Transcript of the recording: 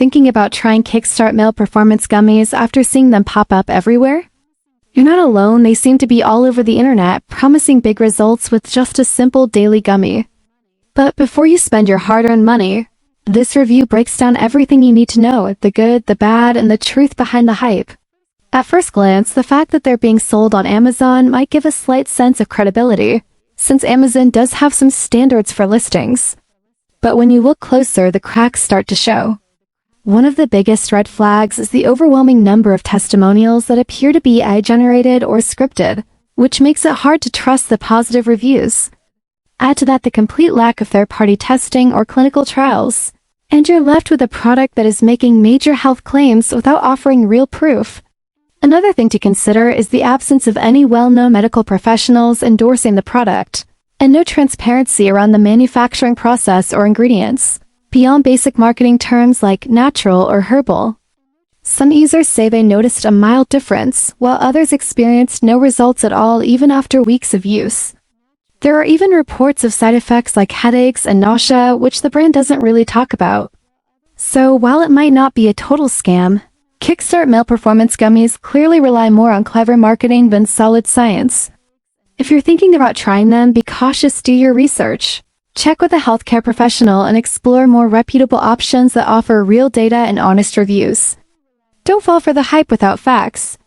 thinking about trying Kickstart Male Performance Gummies after seeing them pop up everywhere? You're not alone, they seem to be all over the internet, promising big results with just a simple daily gummy. But before you spend your hard-earned money, this review breaks down everything you need to know, the good, the bad, and the truth behind the hype. At first glance, the fact that they're being sold on Amazon might give a slight sense of credibility, since Amazon does have some standards for listings. But when you look closer, the cracks start to show. One of the biggest red flags is the overwhelming number of testimonials that appear to be AI-generated or scripted, which makes it hard to trust the positive reviews. Add to that the complete lack of third-party testing or clinical trials, and you're left with a product that is making major health claims without offering real proof. Another thing to consider is the absence of any well-known medical professionals endorsing the product, and no transparency around the manufacturing process or ingredients, beyond basic marketing terms like natural or herbal. Some users say they noticed a mild difference, while others experienced no results at all even after weeks of use. There are even reports of side effects like headaches and nausea, which the brand doesn't really talk about. So while it might not be a total scam, Kickstart Male Performance Gummies clearly rely more on clever marketing than solid science. If you're thinking about trying them, be cautious, do your research. Check with a healthcare professional and explore more reputable options that offer real data and honest reviews. Don't fall for the hype without facts.